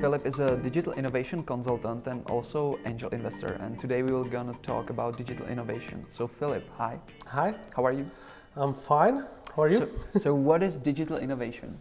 Filip is a digital innovation consultant and also angel investor, and today we will gonna talk about digital innovation. So Filip, hi. Hi. How are you? I'm fine. How are you? So what is digital innovation?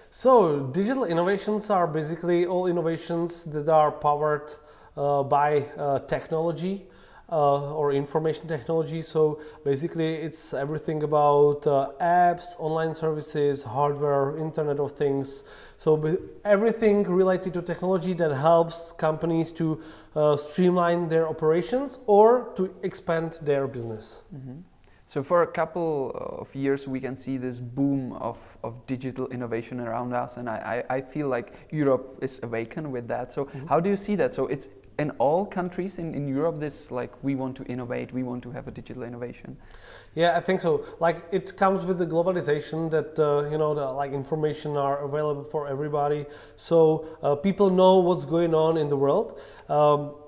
So digital innovations are basically all innovations that are powered by technology or information technology. So basically it's everything about apps, online services, hardware, Internet of Things. So everything related to technology that helps companies to streamline their operations or to expand their business. Mm-hmm. So for a couple of years we can see this boom of digital innovation around us, and I feel like Europe is awakened with that. So how do you see that? So it's in all countries in Europe, this like we want to innovate, we want to have a digital innovation. Yeah, I think so. Like it comes with the globalization that you know, the like information are available for everybody. So people know what's going on in the world.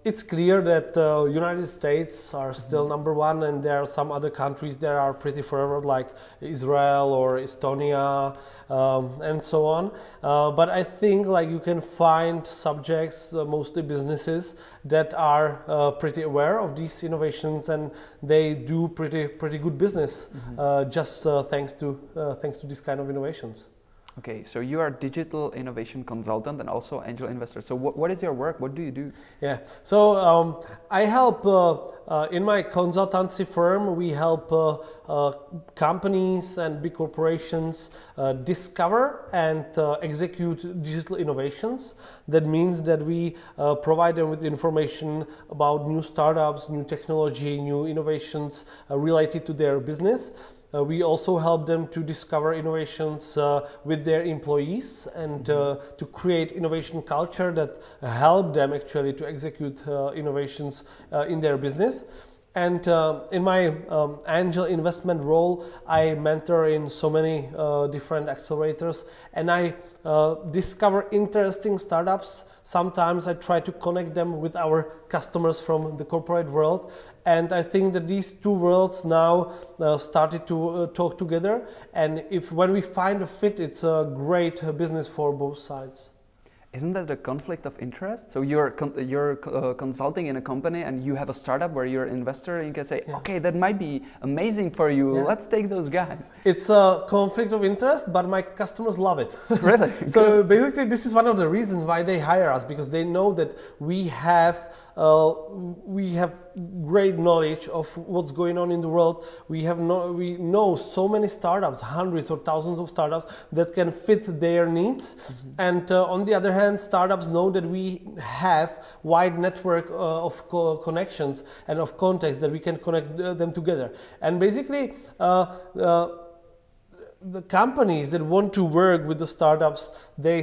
It's clear that United States are still number one, and there are some other countries that are pretty forward, like Israel or Estonia, and so on. But I think like you can find subjects, mostly businesses, that are pretty aware of these innovations, and they do pretty good business just thanks to these kind of innovations. Okay, so you are a digital innovation consultant and also angel investor. So what is your work? What do you do? Yeah, so I help, in my consultancy firm, we help companies and big corporations discover and execute digital innovations. That means that we provide them with information about new startups, new technology, new innovations related to their business. We also help them to discover innovations with their employees and to create innovation culture that help them actually to execute innovations in their business. And in my angel investment role, I mentor in so many different accelerators, and I discover interesting startups. Sometimes I try to connect them with our customers from the corporate world, and I think that these two worlds now started to talk together, and when we find a fit, it's a great business for both sides. Isn't that a conflict of interest? So you're consulting in a company and you have a startup where you're an investor, and you can say, okay, that might be amazing for you. Yeah. Let's take those guys. It's a conflict of interest, but my customers love it. Really? So basically this is one of the reasons why they hire us, because they know that we have great knowledge of what's going on in the world. We know so many startups, hundreds or thousands of startups that can fit their needs. And on the other hand, startups know that we have wide network of connections and of contacts that we can connect them together. And basically, the companies that want to work with the startups, they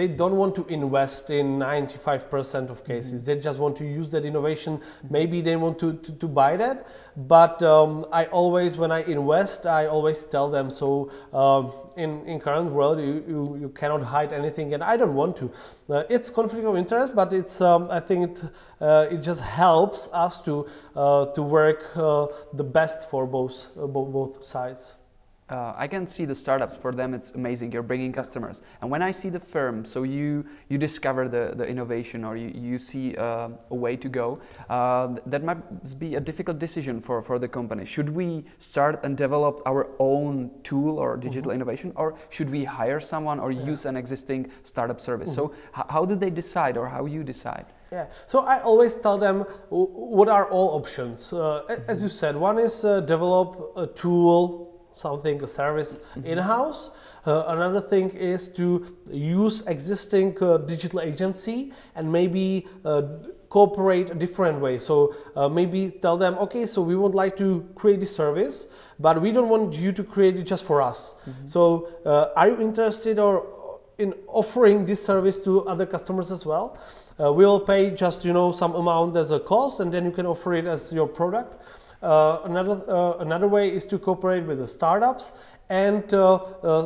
don't want to invest in 95% of cases. They just want to use that innovation. Maybe they want to buy that, but I always, when I invest, I always tell them, so in current world you cannot hide anything, and I don't want to. It's conflict of interest, but it's I think it just helps us to work the best for both sides. I can see the startups, for them it's amazing, you're bringing customers. And when I see the firm, so you discover the innovation, or you see a way to go, that might be a difficult decision for the company. Should we start and develop our own tool or digital innovation, or should we hire someone or use an existing startup service? So how do they decide, or how you decide? Yeah, so I always tell them what are all options. As you said, one is develop a tool, something, a service in-house. Another thing is to use existing digital agency and maybe cooperate a different way. So maybe tell them, okay, so we would like to create this service, but we don't want you to create it just for us. So are you interested in offering this service to other customers as well? We will pay just, you know, some amount as a cost, and then you can offer it as your product. Another way is to cooperate with the startups, and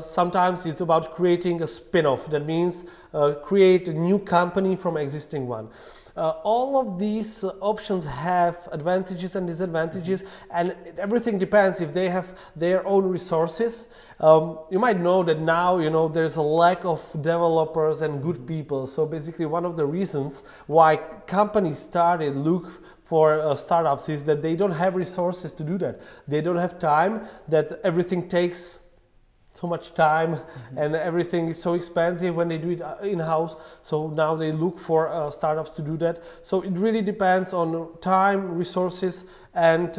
sometimes it's about creating a spin-off. That means create a new company from existing one. all of these options have advantages and disadvantages, and everything depends if they have their own resources. You might know that now, there's a lack of developers and good people. So basically one of the reasons why companies started look for startups is that they don't have resources to do that. They don't have time, that everything takes so much time and everything is so expensive when they do it in-house. So now they look for startups to do that. So it really depends on time, resources, and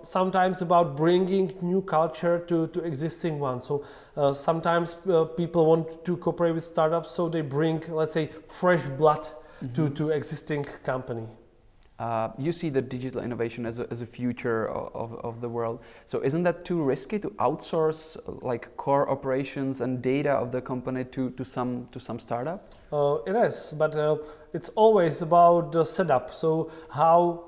sometimes about bringing new culture to existing ones. So sometimes people want to cooperate with startups, so they bring, let's say, fresh blood to existing company. You see the digital innovation as a future of the world. So isn't that too risky to outsource like core operations and data of the company to some startup? It is, but it's always about the setup. So how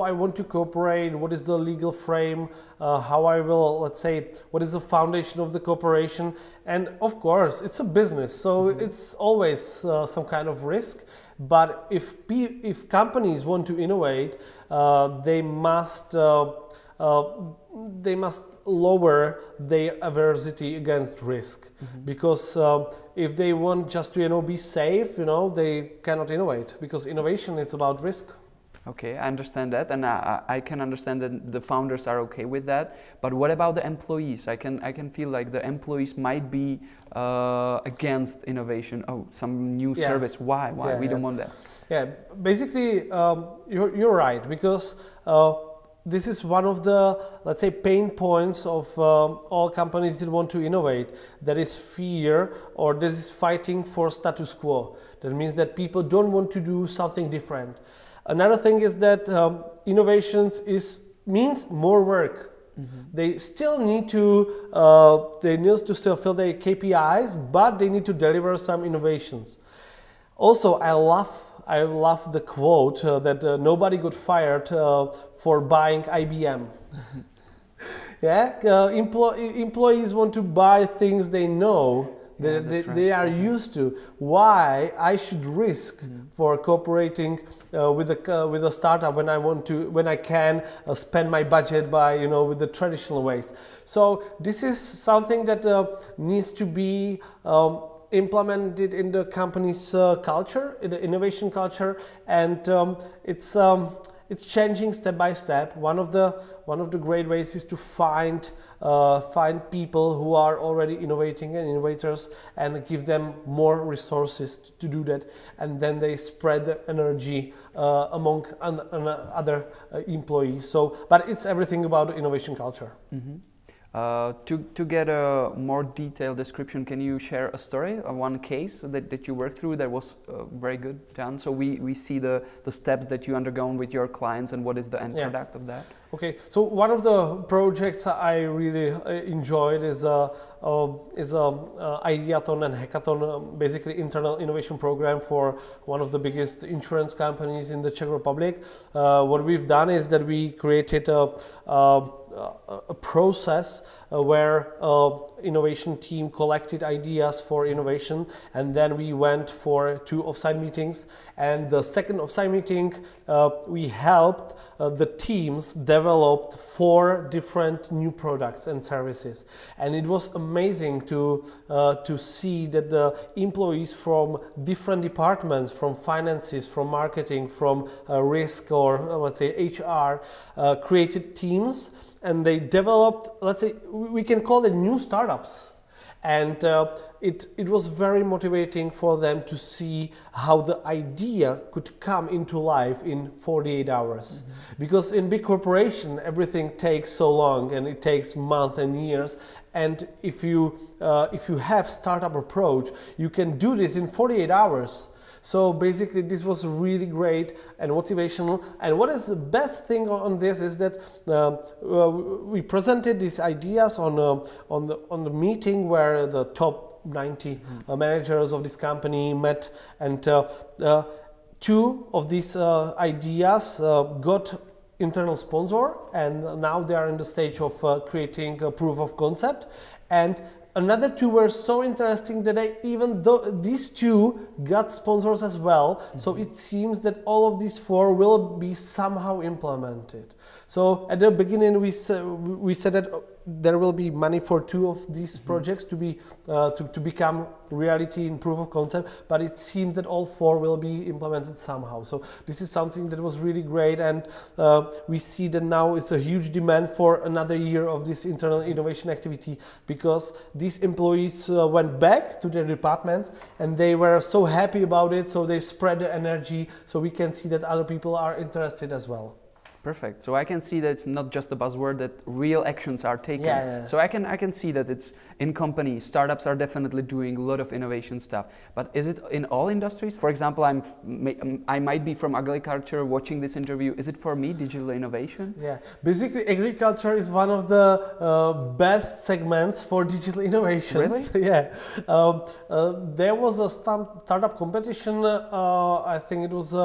I want to cooperate, what is the legal frame, how I will, let's say, what is the foundation of the cooperation. And of course, it's a business, so it's always some kind of risk. But if companies want to innovate, they must lower their aversity against risk, because if they want just to be safe, they cannot innovate, because innovation is about risk. Okay, I understand that, and I can understand that the founders are okay with that. But what about the employees? I can feel like the employees might be against innovation. Oh, some new service. Why? We don't want that. Yeah, basically, you're right, because this is one of the, let's say, pain points of all companies that want to innovate. That is fear, or this is fighting for status quo. That means that people don't want to do something different. Another thing is that innovations means more work. They still need to still fill their KPIs, but they need to deliver some innovations. Also, I love the quote that nobody got fired for buying IBM. Employees want to buy things they know. They are used to. Why I should risk for cooperating with a startup when I can spend my budget by with the traditional ways. So this is something that needs to be implemented in the company's culture, in the innovation culture, and it's changing step by step. One of the great ways is to find people who are already innovating and innovators, and give them more resources to do that, and then they spread the energy among other employees. So, but it's everything about innovation culture. To get a more detailed description, can you share a story of one case that you worked through that was very good done? So we see the steps that you undergone with your clients and what is the end product of that? Okay, so one of the projects I really enjoyed is Ideathon and Hackathon, basically internal innovation program for one of the biggest insurance companies in the Czech Republic. What we've done is that we created a process where innovation team collected ideas for innovation, and then we went for 2 offsite meetings, and the second offsite meeting we helped the teams develop 4 different new products and services, and it was amazing to see that the employees from different departments, from finances, from marketing, from risk, or let's say HR, created teams, and they developed, let's say, we can call it new startups. And it was very motivating for them to see how the idea could come into life in 48 hours. Because in big corporation, everything takes so long, and it takes months and years. And if you have startup approach, you can do this in 48 hours. So basically this was really great and motivational. And what is the best thing on this is that we presented these ideas on the meeting where the top 90 managers of this company met, and 2 of these ideas got internal sponsor, and now they are in the stage of creating a proof of concept. And another two were so interesting that even though these two got sponsors as well, so it seems that all of these four will be somehow implemented. So at the beginning we said that there will be money for two of these projects to be to become reality in proof of concept, but it seems that all four will be implemented somehow. So this is something that was really great, and we see that now it's a huge demand for another year of this internal innovation activity, because these employees went back to their departments and they were so happy about it, so they spread the energy, so we can see that other people are interested as well. Perfect. So I can see that it's not just a buzzword, that real actions are taken. So I can see that it's in companies, startups are definitely doing a lot of innovation stuff. But is it in all industries? For example, I might be from agriculture watching this interview. Is it for me digital innovation? Yeah. Basically, agriculture is one of the best segments for digital innovations. Really? Yeah. There was a startup competition. I think it was.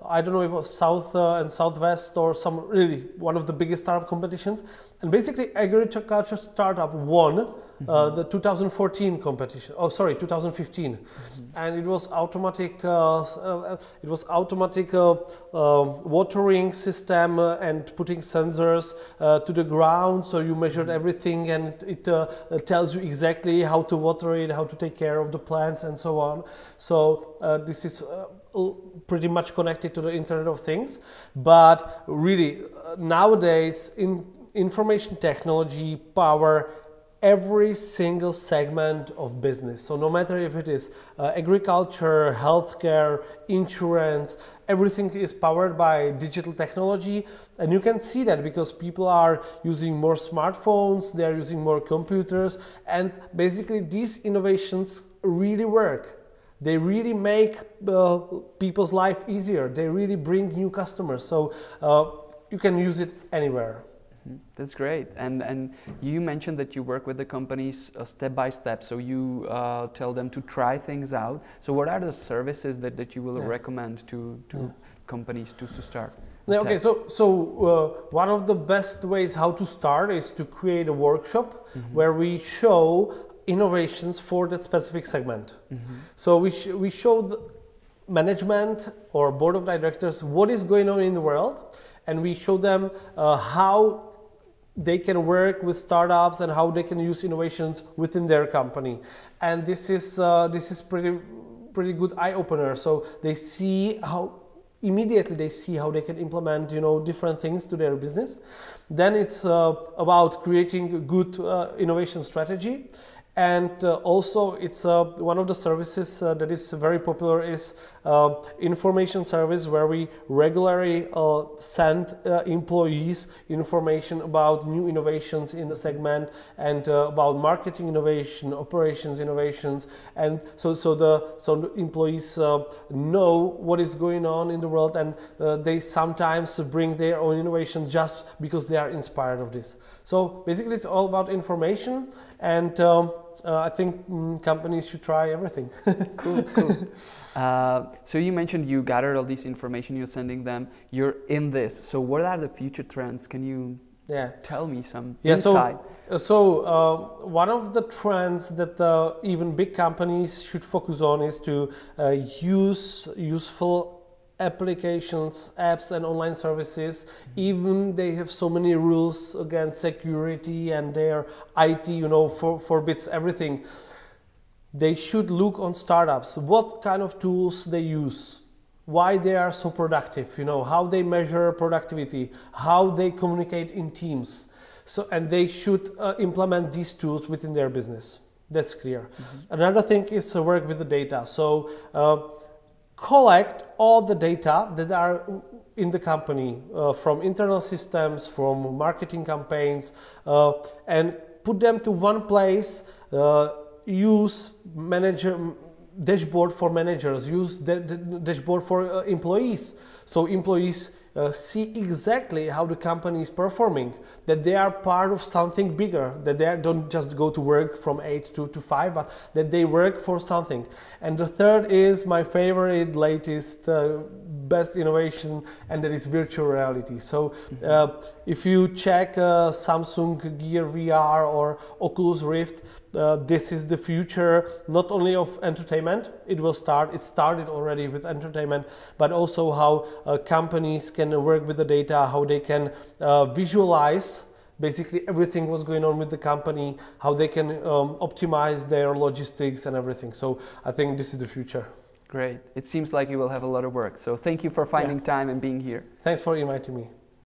I don't know if it was South and Southwest or some really one of the biggest startup competitions, and basically agriculture startup won the 2014 competition. Oh, sorry, 2015, and it was automatic. Watering system and putting sensors to the ground, so you measured everything, and it tells you exactly how to water it, how to take care of the plants, and so on. So this is pretty much connected to the Internet of Things, but really nowadays information technology power every single segment of business. So no matter if it is agriculture, healthcare, insurance, everything is powered by digital technology, and you can see that because people are using more smartphones, they are using more computers, and basically these innovations really work. They really make people's life easier. They really bring new customers. So you can use it anywhere. That's great. And you mentioned that you work with the companies step by step. So you tell them to try things out. So what are the services that you will recommend to companies to start? Yeah, okay, so one of the best ways how to start is to create a workshop where we show innovations for that specific segment. So we show the management or board of directors what is going on in the world, and we show them how they can work with startups and how they can use innovations within their company. And this is pretty good eye opener. So they see how immediately they can implement different things to their business. Then it's about creating a good innovation strategy. And also it's one of the services that is very popular is information service, where we regularly send employees information about new innovations in the segment and about marketing innovation, operations innovations, and so the employees know what is going on in the world, and they sometimes bring their own innovation just because they are inspired of this. So basically it's all about information, and I think companies should try everything. Cool. So you mentioned you gathered all this information, you're sending them, you're in this. So what are the future trends? Can you tell me some insight? So one of the trends that even big companies should focus on is to use useful applications, apps and online services, even they have so many rules against security and their IT, forbids everything. They should look on startups, what kind of tools they use, why they are so productive, how they measure productivity, how they communicate in teams. So, and they should implement these tools within their business. That's clear. Another thing is to work with the data. So collect all the data that are in the company from internal systems, from marketing campaigns, and put them to one place. Use dashboard for managers, use the dashboard for employees, so employees see exactly how the company is performing, that they are part of something bigger, that they don't just go to work from 8 to 5, but that they work for something. And the third is my favorite, latest best innovation, and that is virtual reality. So if you check Samsung Gear VR or Oculus Rift, this is the future not only of entertainment. It started already with entertainment, but also how companies can work with the data, how they can visualize basically everything what's going on with the company, how they can optimize their logistics and everything. So I think this is the future. Great. It seems like you will have a lot of work. So thank you for finding time and being here. Thanks for inviting me.